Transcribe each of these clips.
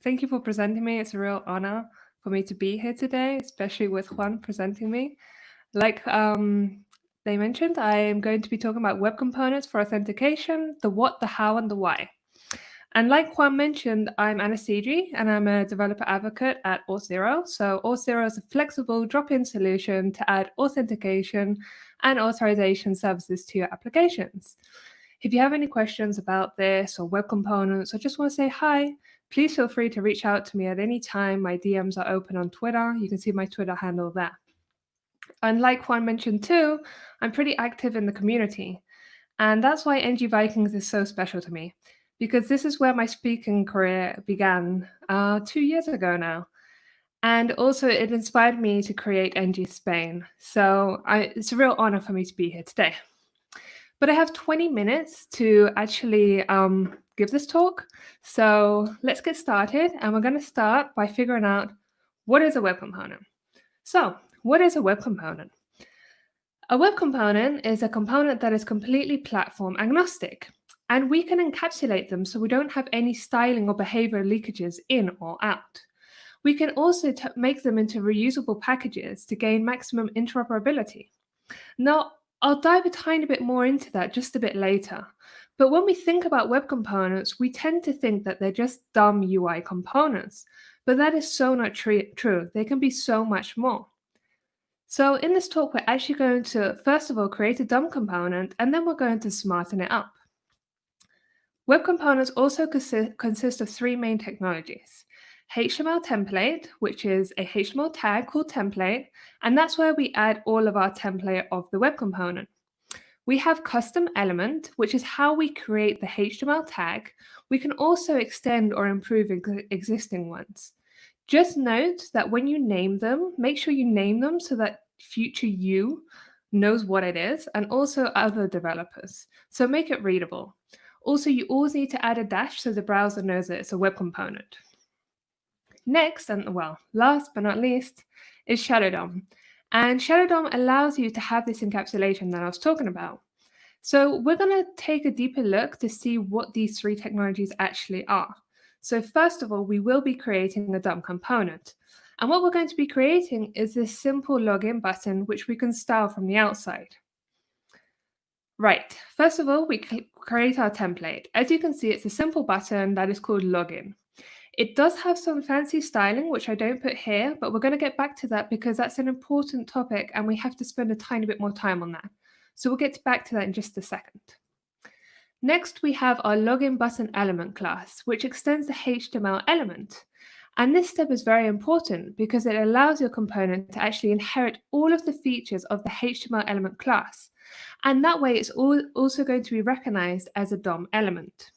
Thank you for presenting me. It's a real honor for me to be here today, especially with Juan presenting me. Like they mentioned, I am going to be talking about web components for authentication, the what, the how, and the why. And like Juan mentioned, I'm Ana Cidre, and I'm a developer advocate at Auth0. So Auth0 is a flexible drop-in solution to add authentication and authorization services to your applications. If you have any questions about this or web components or just want to say hi, please feel free to reach out to me at any time. My DMs are open on Twitter. You can see my Twitter handle there. And like Juan mentioned too, I'm pretty active in the community. And that's why ngVikings is so special to me, because this is where my speaking career began 2 years ago now. And also, it inspired me to create NG Spain. So it's a real honor for me to be here today. But I have 20 minutes to actually give this talk. So let's get started. And we're going to start by figuring out what is a web component. So, what is a web component? A web component is a component that is completely platform agnostic, and we can encapsulate them so we don't have any styling or behavior leakages in or out. We can also make them into reusable packages to gain maximum interoperability. Now, I'll dive a tiny bit more into that just a bit later. But when we think about web components, we tend to think that they're just dumb UI components. But that is so not true. They can be so much more. So in this talk, we're actually going to, first of all, create a DOM component, and then we're going to smarten it up. Web components also consist of three main technologies. HTML template, which is a HTML tag called template, and that's where we add all of our template of the web component. We have custom element, which is how we create the HTML tag. We can also extend or improve existing ones. Just note that when you name them, make sure you name them so that future you knows what it is, and also other developers. So make it readable. Also, you always need to add a dash so the browser knows that it's a web component. Next, and well, last but not least, is Shadow DOM. And Shadow DOM allows you to have this encapsulation that I was talking about. So we're going to take a deeper look to see what these three technologies actually are. So first of all, we will be creating a DOM component. And what we're going to be creating is this simple login button, which we can style from the outside. Right, first of all, we create our template. As you can see, it's a simple button that is called login. It does have some fancy styling, which I don't put here, but we're going to get back to that because that's an important topic and we have to spend a tiny bit more time on that. So we'll get back to that in just a second. Next, we have our login button element class, which extends the HTML element. And this step is very important because it allows your component to actually inherit all of the features of the HTML element class. And that way, it's also going to be recognized as a DOM element.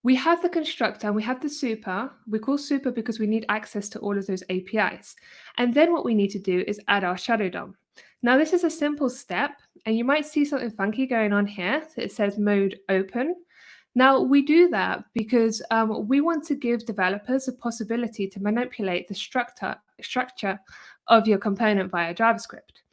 We have the constructor and we have the super. We call super because we need access to all of those APIs. And then what we need to do is add our shadow DOM. Now, this is a simple step, and you might see something funky going on here. So it says mode open. Now, we do that because we want to give developers a possibility to manipulate the structure of your component via JavaScript.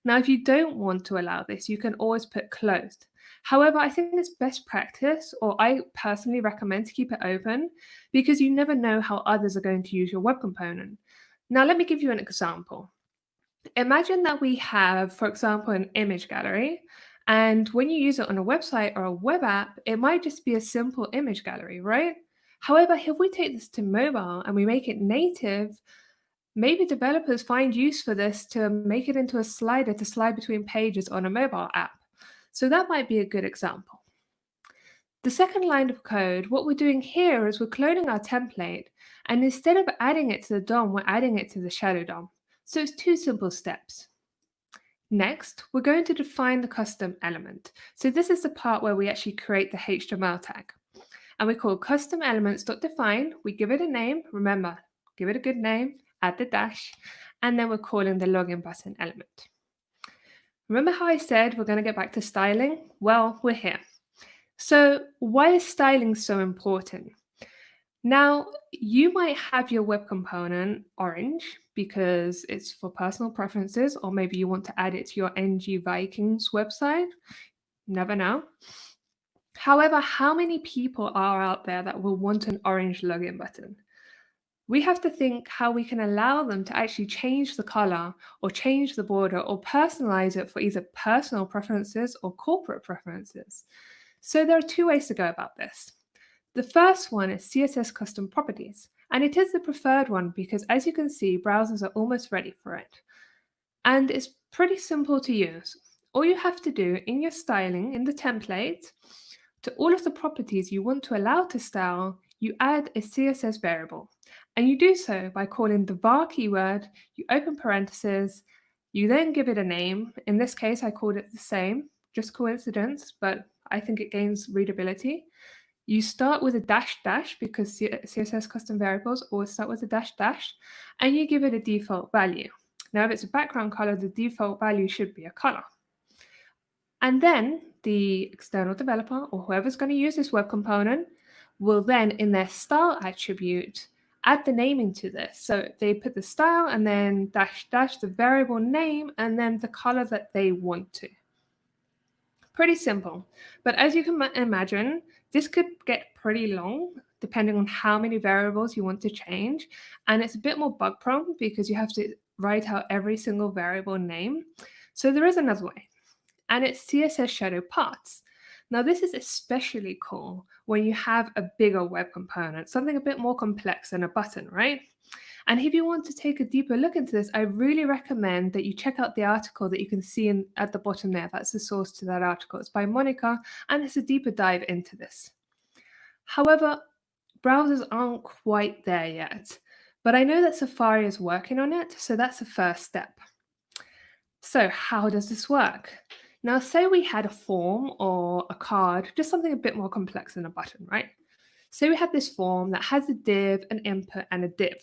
Now, if you don't want to allow this, you can always put closed. However, I think it's best practice, or I personally recommend to keep it open because you never know how others are going to use your web component. Now, let me give you an example. Imagine that we have, for example, an image gallery, and when you use it on a website or a web app, it might just be a simple image gallery, right? However, if we take this to mobile and we make it native, maybe developers find use for this to make it into a slider to slide between pages on a mobile app. So that might be a good example. The second line of code, what we're doing here is we're cloning our template, and instead of adding it to the DOM, we're adding it to the shadow DOM. So it's two simple steps. Next, we're going to define the custom element. So this is the part where we actually create the HTML tag. And we call custom elements.define. We give it a name. Remember, give it a good name, add the dash, and then we're calling the login button element. Remember how I said we're going to get back to styling? Well, we're here. So why is styling so important? Now, you might have your web component orange because it's for personal preferences, or maybe you want to add it to your ngVikings website. Never know. However, how many people are out there that will want an orange login button? We have to think how we can allow them to actually change the color or change the border or personalize it for either personal preferences or corporate preferences. So there are two ways to go about this. The first one is CSS custom properties, and it is the preferred one because, as you can see, browsers are almost ready for it. And it's pretty simple to use. All you have to do in your styling, in the template, to all of the properties you want to allow to style, you add a CSS variable. And you do so by calling the var keyword, you open parentheses, you then give it a name. In this case, I called it the same, just coincidence, but I think it gains readability. You start with a dash dash because CSS custom variables always start with a dash dash, and you give it a default value. Now, if it's a background color, the default value should be a color. And then the external developer or whoever's going to use this web component will then, in their style attribute, add the naming to this. So they put the style and then dash dash the variable name and then the color that they want to. Pretty simple. But as you can imagine, this could get pretty long depending on how many variables you want to change. And it's a bit more bug prone because you have to write out every single variable name. So there is another way, and it's CSS shadow parts. Now, this is especially cool when you have a bigger web component, something a bit more complex than a button, right? And if you want to take a deeper look into this, I really recommend that you check out the article that you can see at the bottom there. That's the source to that article. It's by Monica, and it's a deeper dive into this. However, browsers aren't quite there yet, but I know that Safari is working on it, so that's the first step. So how does this work? Now, say we had a form or a card, just something a bit more complex than a button, right? Say we had this form that has a div, an input, and a div.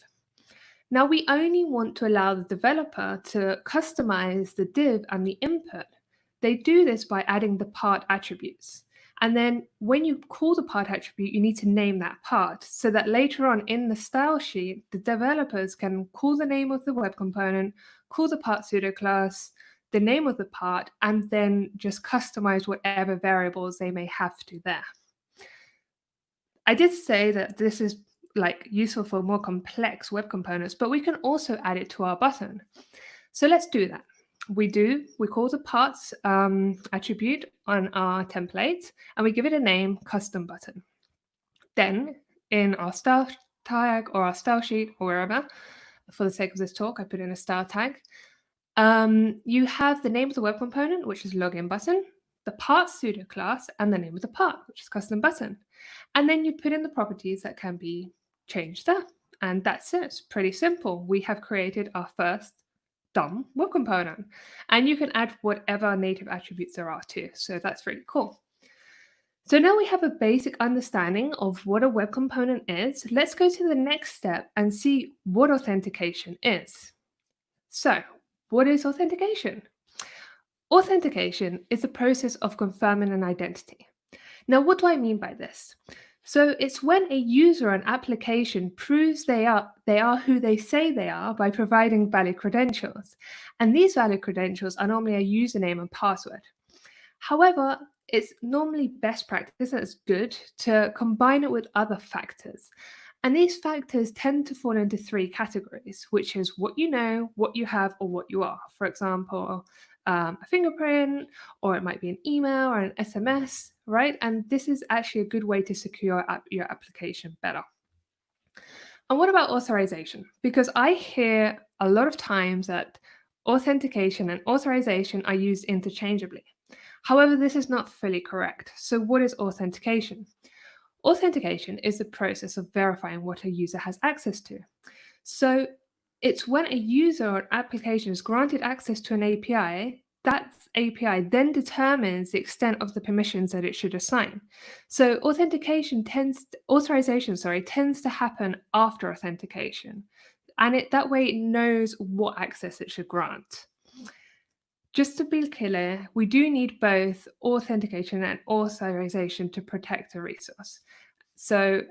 Now, we only want to allow the developer to customize the div and the input. They do this by adding the part attributes. And then when you call the part attribute, you need to name that part so that later on in the style sheet, the developers can call the name of the web component, call the part pseudo class, the name of the part, and then just customize whatever variables they may have to there. I did say that this is useful for more complex web components, but we can also add it to our button. So let's do that. We call the parts attribute on our template, and we give it a name, custom button. Then in our style tag or our style sheet or wherever, for the sake of this talk, I put in a style tag. You have the name of the web component, which is login button, the part pseudo class, and the name of the part, which is custom button. And then you put in the properties that can be changed there. And that's it. It's pretty simple. We have created our first dumb web component. And you can add whatever native attributes there are too. So that's really cool. So now we have a basic understanding of what a web component is. Let's go to the next step and see what authentication is. So, what is authentication? Authentication is the process of confirming an identity. Now, what do I mean by this? So it's when a user or an application proves they are who they say they are by providing valid credentials. And these valid credentials are normally a username and password. However, it's normally best practice, and it's good to combine it with other factors. And these factors tend to fall into three categories, which is what you know, what you have, or what you are. For example, a fingerprint, or it might be an email or an SMS, right? And this is actually a good way to secure your application better. And what about authorization? Because I hear a lot of times that authentication and authorization are used interchangeably. However, this is not fully correct. So what is authentication? Authentication is the process of verifying what a user has access to. So it's when a user or an application is granted access to an API, that API then determines the extent of the permissions that it should assign. So authorization tends to happen after authentication. And that way it knows what access it should grant. Just to be clear, we do need both authentication and authorization to protect a resource. So,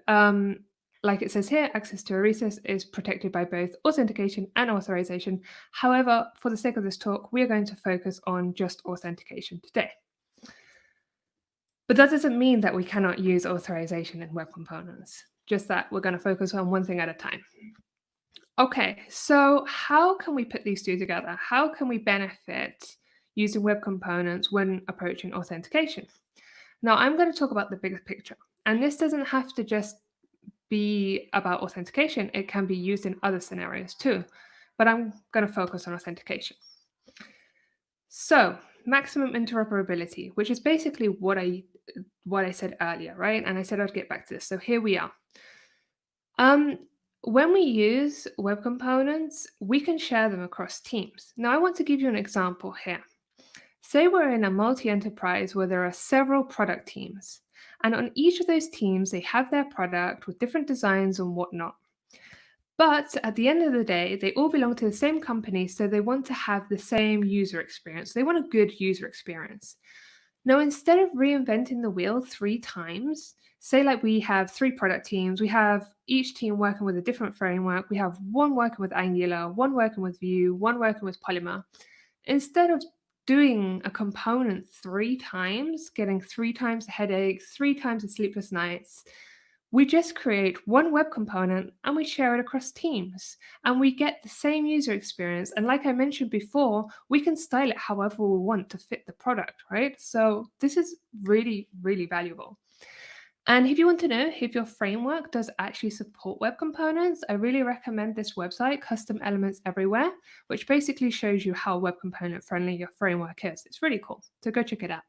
like it says here, access to a resource is protected by both authentication and authorization. However, for the sake of this talk, we are going to focus on just authentication today. But that doesn't mean that we cannot use authorization in web components, just that we're going to focus on one thing at a time. Okay, so how can we put these two together? How can we benefit using web components when approaching authentication? Now, I'm going to talk about the bigger picture, and this doesn't have to just be about authentication, it can be used in other scenarios too, but I'm going to focus on authentication. So, maximum interoperability, which is basically what I said earlier, right? And I said I'd get back to this. So here we are. Um, when we use web components, we can share them across teams. Now, I want to give you an example here. Say we're in a multi-enterprise where there are several product teams, and on each of those teams, they have their product with different designs and whatnot. But at the end of the day, they all belong to the same company, so they want to have the same user experience. They want a good user experience. Now, instead of reinventing the wheel 3 times, say like we have 3 product teams, we have each team working with a different framework, we have one working with Angular, one working with Vue, one working with Polymer. Instead of doing a component 3 times, getting 3 times the headaches, 3 times the sleepless nights, we just create one web component and we share it across teams and we get the same user experience. And like I mentioned before, we can style it however we want to fit the product, right? So this is really, really valuable. And if you want to know if your framework does actually support web components, I really recommend this website, Custom Elements Everywhere, which basically shows you how web component friendly your framework is. It's really cool. So go check it out.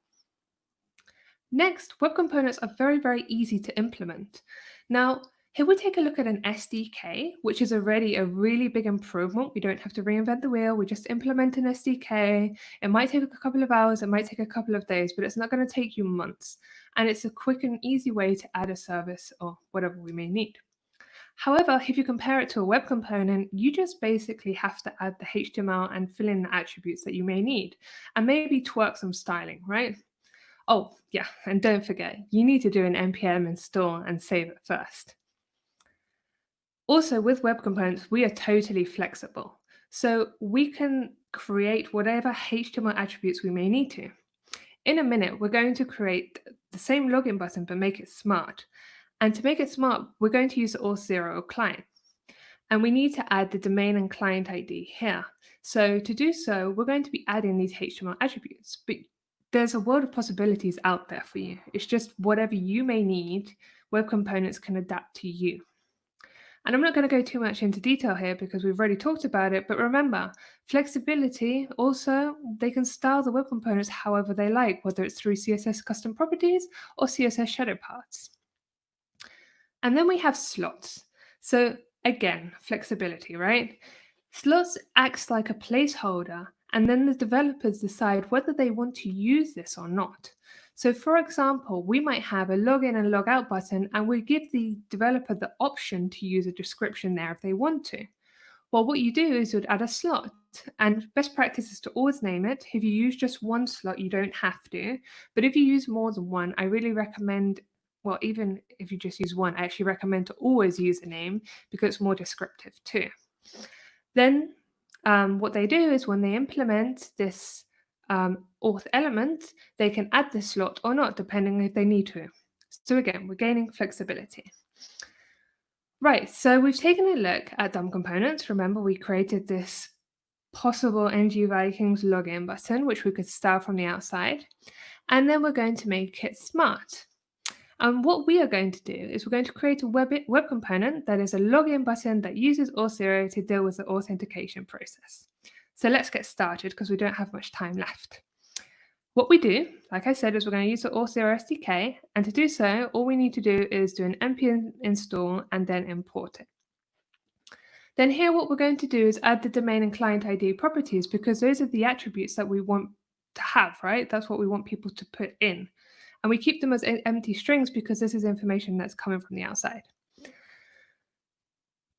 Next, web components are very, very easy to implement. Now, here we take a look at an SDK, which is already a really big improvement. We don't have to reinvent the wheel. We just implement an SDK. It might take a couple of hours, it might take a couple of days, but it's not going to take you months. And it's a quick and easy way to add a service or whatever we may need. However, if you compare it to a web component, you just basically have to add the HTML and fill in the attributes that you may need, and maybe twerk some styling, right? Oh, yeah, and don't forget, you need to do an npm install and save it first. Also, with web components, we are totally flexible. So we can create whatever HTML attributes we may need to. In a minute, we're going to create the same login button, but make it smart. And to make it smart, we're going to use the Auth0 client. And we need to add the domain and client ID here. So to do so, we're going to be adding these HTML attributes. But there's a world of possibilities out there for you. It's just whatever you may need, web components can adapt to you. And I'm not going to go too much into detail here because we've already talked about it, but remember, flexibility also, they can style the web components however they like, whether it's through CSS custom properties or CSS shadow parts. And then we have slots. So again, flexibility, right? Slots acts like a placeholder, and then the developers decide whether they want to use this or not. So for example, we might have a login and logout button, and we give the developer the option to use a description there if they want to. Well, what you do is you'd add a slot, and best practice is to always name it. If you use just one slot, you don't have to. But if you use more than one, I really recommend, well, even if you just use one, I actually recommend to always use a name because it's more descriptive too. Then what they do is when they implement this auth element, they can add this slot or not, depending if they need to. So again, we're gaining flexibility. Right, so we've taken a look at DOM components. Remember, we created this possible ngVikings login button, which we could style from the outside. And then we're going to make it smart. And what we are going to do is we're going to create a web component that is a login button that uses Auth0 to deal with the authentication process. So let's get started because we don't have much time left. What we do, like I said, is we're going to use the Auth0 SDK. And to do so, all we need to do is do an npm install and then import it. Then here what we're going to do is add the domain and client ID properties because those are the attributes that we want to have, right? That's what we want people to put in. And we keep them as empty strings because this is information that's coming from the outside.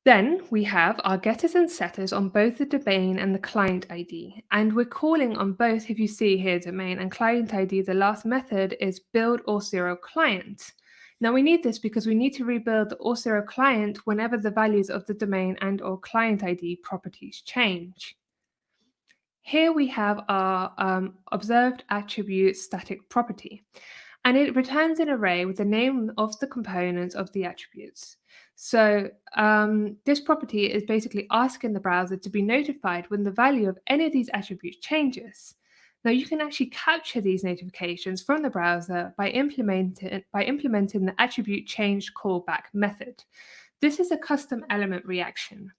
Then we have our getters and setters on both the domain and the client ID. And we're calling on both, if you see here, domain and client ID, the last method is build Auth0 client. Now we need this because we need to rebuild the Auth0 client whenever the values of the domain and or client ID properties change. Here we have our observed attribute static property. and it returns an array with the name of the components of the attributes. So this property is basically asking the browser to be notified when the value of any of these attributes changes. Now you can actually capture these notifications from the browser by implementing the attribute change callback method. This is a custom element reaction,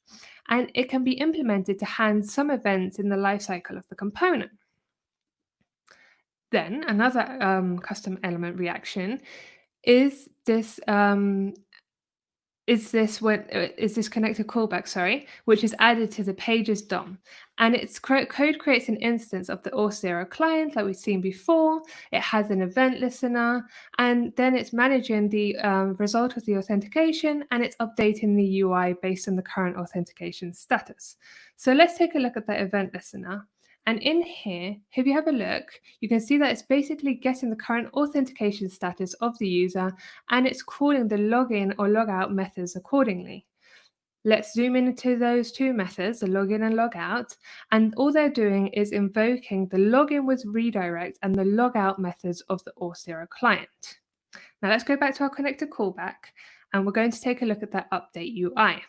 and it can be implemented to hand some events in the lifecycle of the component. Then another custom element reaction is this is this connected callback, which is added to the page's DOM. And its code creates an instance of the Auth0 client like we've seen before. It has an event listener, and then it's managing the result of the authentication, and it's updating the UI based on the current authentication status. So let's take a look at the event listener. And in here, if you have a look, you can see that it's basically getting the current authentication status of the user, and it's calling the login or logout methods accordingly. Let's zoom into those two methods, the login and logout, and all they're doing is invoking the login with redirect and the logout methods of the Auth0 client. Now let's go back to our connected callback, and we're going to take a look at that update UI.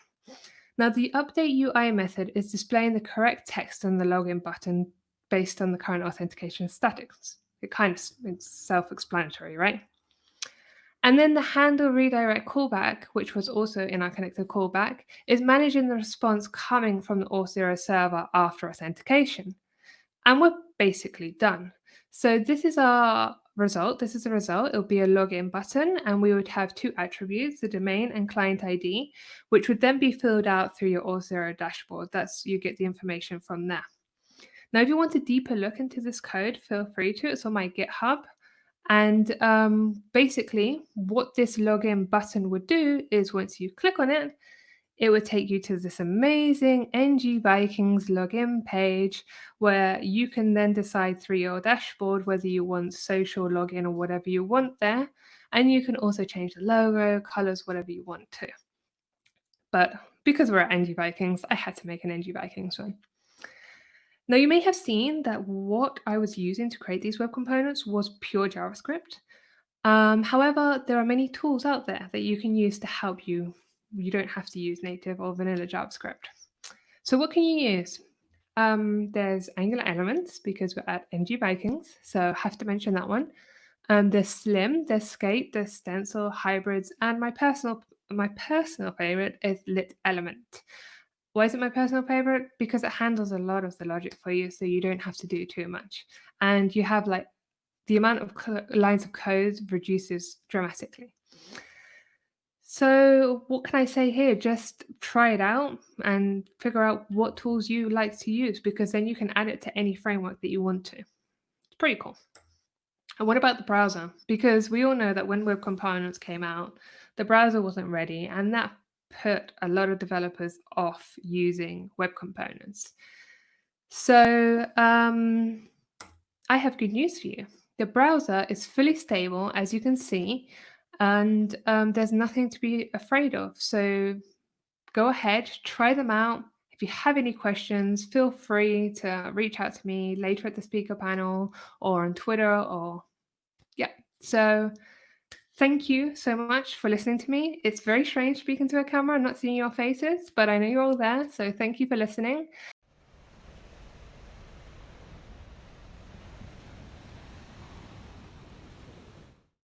Now, the update UI method is displaying the correct text on the login button based on the current authentication status. It kind of is self-explanatory, right? And then the handle redirect callback, which was also in our connected callback, is managing the response coming from the Auth0 server after authentication. And we're basically done. So this is our result. This is the result. It'll be a login button, and we would have two attributes, the domain and client ID, which would then be filled out through your Auth0 dashboard. That's you get the information from there. Now, if you want a deeper look into this code, feel free to. It's on my GitHub. And basically, what this login button would do is once you click on it, it would take you to this amazing ngVikings login page where you can then decide through your dashboard whether you want social login or whatever you want there. And you can also change the logo, colors, whatever you want to. But because we're at ngVikings, I had to make an ngVikings one. Now, you may have seen that what I was using to create these web components was pure JavaScript. However, there are many tools out there that you can use to help you. You don't have to use native or vanilla JavaScript. So what can you use? There's Angular Elements because we're at ngVikings, so have to mention that one. There's Slim, there's Skate, there's Stencil, Hybrids, and my personal favorite is Lit Element. Why is it my personal favorite? Because it handles a lot of the logic for you, so you don't have to do too much, and you have like the amount of lines of code reduces dramatically. So what can I say here? Just try it out and figure out what tools you like to use, because then you can add it to any framework that you want to. It's pretty cool. And what about the browser? Because we all know that when web components came out, the browser wasn't ready, and that put a lot of developers off using web components. So I have good news for you. The browser is fully stable, as you can see, and there's nothing to be afraid of. So go ahead, try them out. If you have any questions, feel free to reach out to me later at the speaker panel or on Twitter or yeah. So thank you so much for listening to me. It's very strange speaking to a camera and not seeing your faces, but I know you're all there. So thank you for listening.